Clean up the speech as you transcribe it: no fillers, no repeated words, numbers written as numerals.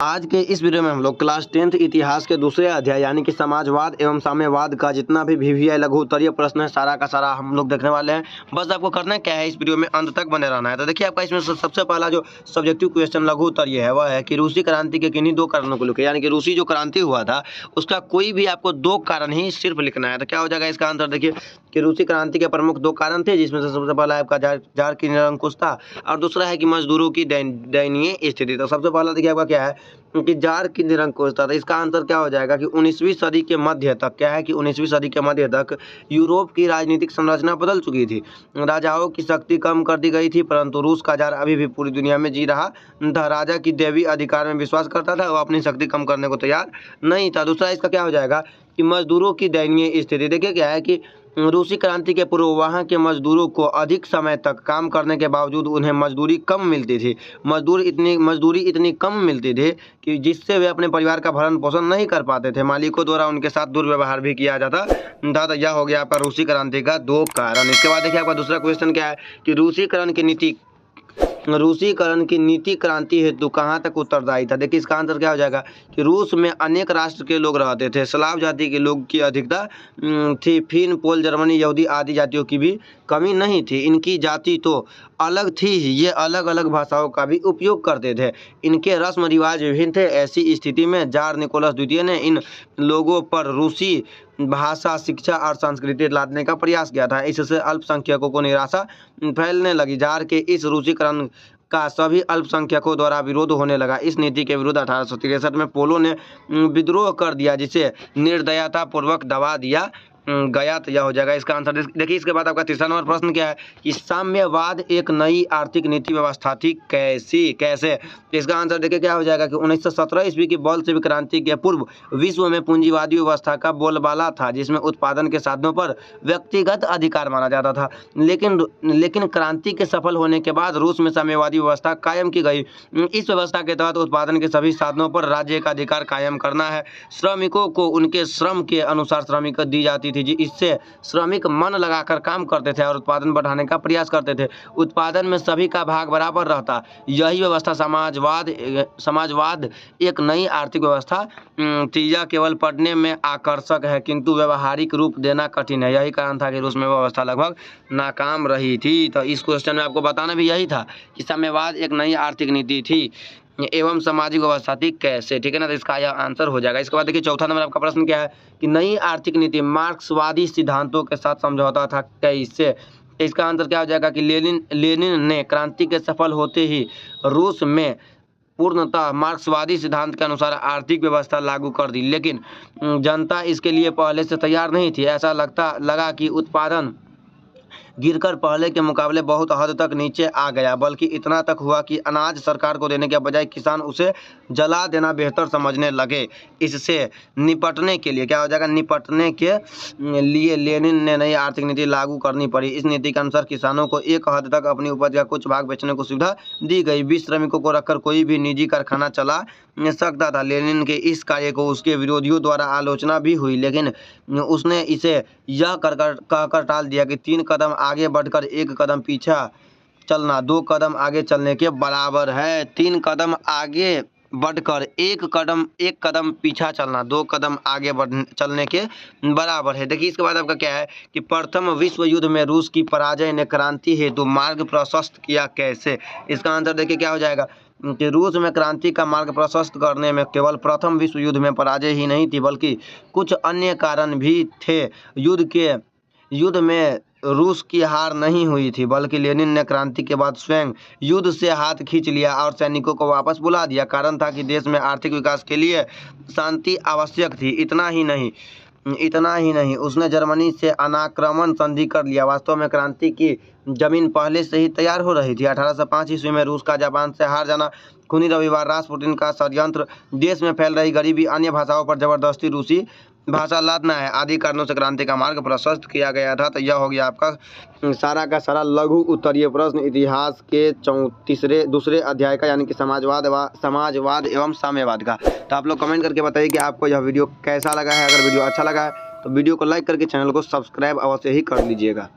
आज के इस वीडियो में हम लोग क्लास 10th इतिहास के दूसरे अध्याय यानी कि समाजवाद एवं साम्यवाद का जितना भी वीवीआई लघु उत्तरीय प्रश्न है सारा का सारा हम लोग देखने वाले हैं। बस आपको करना क्या है, इस वीडियो में अंत तक बने रहना है। तो देखिए आपका इसमें सबसे पहला जो सब्जेक्टिव क्वेश्चन लघु उत्तरीय है वह है कि रूसी क्रांति के किन्हीं दो कारणों को लिखे, यानी कि रूसी जो क्रांति हुआ था उसका कोई भी आपको दो कारण ही सिर्फ लिखना है। तो क्या हो जाएगा इसका आंसर, देखिए कि रूसी क्रांति के प्रमुख दो कारण थे, जिसमें से सबसे पहला आपका जार की निरंकुशता और दूसरा है कि मजदूरों की दयनीय स्थिति। तो सबसे पहला देखिए आपका क्या है कि जार की निरंकुशता। तो इसका आंसर क्या हो जाएगा कि 19वीं सदी के मध्य तक क्या है कि 19वीं सदी के मध्य तक यूरोप की राजनीतिक संरचना बदल चुकी थी। राजाओं की शक्ति कम कर दी गई थी, परंतु रूस का जार अभी भी पूरी दुनिया में जी रहा था। राजा की दैवीय अधिकार में विश्वास करता था, वह अपनी शक्ति कम करने को तैयार नहीं था। दूसरा इसका क्या हो जाएगा कि मजदूरों की दयनीय स्थिति। देखिए क्या है कि रूसी क्रांति के पूर्व वहाँ के मजदूरों को अधिक समय तक काम करने के बावजूद उन्हें मजदूरी कम मिलती थी। मजदूरी इतनी कम मिलती थी कि जिससे वे अपने परिवार का भरण पोषण नहीं कर पाते थे। मालिकों द्वारा उनके साथ दुर्व्यवहार भी किया जाता था। तो यह हो गया आपका रूसी क्रांति का दो कारण। इसके बाद देखिए आपका दूसरा क्वेश्चन क्या है कि रूसीकरण की नीति क्रांति हेतु कहाँ तक उत्तरदायी था। देखिए इसका आंसर क्या हो जाएगा कि रूस में अनेक राष्ट्र के लोग रहते थे। स्लाव जाति के लोग की अधिकता थी। फिन, पोल, जर्मनी, यहूदी आदि जातियों की भी कमी नहीं थी। इनकी जाति तो अलग थी ही, ये अलग अलग भाषाओं का भी उपयोग करते थे। इनके रस्म रिवाज विभिन्न थे। ऐसी स्थिति में जार निकोलस द्वितीय ने इन लोगों पर रूसी भाषा, शिक्षा और संस्कृति लादने का प्रयास किया था। इससे अल्पसंख्यकों को निराशा फैलने लगी। जार के इस रूसीकरण का सभी अल्पसंख्यकों द्वारा विरोध होने लगा। इस नीति के विरुद्ध 1863 में पोलो ने विद्रोह कर दिया, जिसे निर्दयतापूर्वक दबा दिया गया। तो यह हो जाएगा इसका आंसर। देखिए इसके बाद आपका तीसरा नंबर प्रश्न क्या है कि साम्यवाद एक नई आर्थिक नीति व्यवस्था थी कैसे। इसका आंसर देखिए क्या हो जाएगा कि 1917 ईस्वी की बोल्शेविक क्रांति के पूर्व विश्व में पूंजीवादी व्यवस्था का बोलबाला था, जिसमें उत्पादन के साधनों पर व्यक्तिगत अधिकार माना जाता था। लेकिन क्रांति के सफल होने के बाद रूस में साम्यवादी व्यवस्था कायम की गई। इस व्यवस्था के तहत उत्पादन के सभी साधनों पर राज्य का अधिकार कायम करना है। श्रमिकों को उनके श्रम के अनुसार श्रमिक दी जाती थी, इससे श्रमिक मन लगाकर काम करते थे और उत्पादन बढ़ाने का प्रयास करते थे। उत्पादन में सभी का भाग बराबर रहता। यही व्यवस्था समाजवाद एक नई आर्थिक व्यवस्था थी। यह केवल पढ़ने में आकर्षक है किंतु व्यवहारिक रूप देना कठिन है। यही कारण था कि रूस में व्यवस्था लगभग नाकाम रही थी। तो इस क्वेश्चन में आपको बताना भी यही था कि साम्यवाद एक नई आर्थिक नीति थी एवं सामाजिक व्यवस्था थी कैसे, ठीक है ना। तो इसका यह आंसर हो जाएगा। इसके बाद देखिए चौथा नंबर आपका प्रश्न क्या है कि नई आर्थिक नीति मार्क्सवादी सिद्धांतों के साथ समझौता था कैसे। इसका आंसर क्या हो जाएगा कि लेनिन ने क्रांति के सफल होते ही रूस में पूर्णतः मार्क्सवादी सिद्धांत के अनुसार आर्थिक व्यवस्था लागू कर दी, लेकिन जनता इसके लिए पहले से तैयार नहीं थी। ऐसा लगा कि उत्पादन गिरकर पहले के मुकाबले बहुत हद तक नीचे आ गया, बल्कि इतना तक हुआ कि अनाज सरकार को देने के बजाय किसान उसे जला देना बेहतर समझने लगे। इससे निपटने के लिए क्या हो जाएगा, निपटने के लिए लेनिन ने नई आर्थिक नीति लागू करनी पड़ी। इस नीति के अनुसार किसानों को एक हद तक अपनी उपज का कुछ भाग बेचने को सुविधा दी गई। 20 श्रमिकों को रखकर कोई भी निजी कारखाना चला सकता था। लेनिन के इस कार्य को उसके विरोधियों द्वारा आलोचना भी हुई, लेकिन उसने इसे यह कहकर टाल दिया कि 3 कदम आगे बढ़कर 1 कदम पीछे चलना 2 कदम आगे चलने के बराबर है। 3 कदम आगे बढ़कर 1 कदम पीछा चलना 2 कदम आगे चलने के बराबर है। देखिए इसके बाद आपका क्या है कि प्रथम विश्व युद्ध में रूस की पराजय ने क्रांति हेतु मार्ग प्रशस्त किया कैसे। इसका आंसर देखिए क्या हो जाएगा कि रूस में क्रांति का मार्ग प्रशस्त करने में केवल प्रथम विश्व युद्ध में पराजय ही नहीं थी, बल्कि कुछ अन्य कारण भी थे। युद्ध में रूस की हार नहीं हुई थी, बल्कि लेनिन ने क्रांति के बाद स्वयं युद्ध से हाथ खींच लिया और सैनिकों को वापस बुला दिया। कारण था कि देश में आर्थिक विकास के लिए शांति आवश्यक थी। इतना ही नहीं उसने जर्मनी से अनाक्रमण संधि कर लिया। वास्तव में क्रांति की जमीन पहले से ही तैयार हो रही थी। 1805 ईस्वी में रूस का जापान से हार जाना, खूनी रविवार, रासपुटिन का षड्यंत्र, देश में फैल रही गरीबी, अन्य भाषाओं पर जबरदस्ती रूसी भाषा लादना है आदि कारणों से क्रांति का मार्ग प्रशस्त किया गया था। तो यह हो गया आपका सारा का सारा लघु उत्तरीय प्रश्न इतिहास के दूसरे अध्याय का, यानी कि समाजवाद एवं साम्यवाद का। तो आप लोग कमेंट करके बताइए कि आपको यह वीडियो कैसा लगा है। अगर वीडियो अच्छा लगा है तो वीडियो को लाइक करके चैनल को सब्सक्राइब अवश्य ही कर लीजिएगा।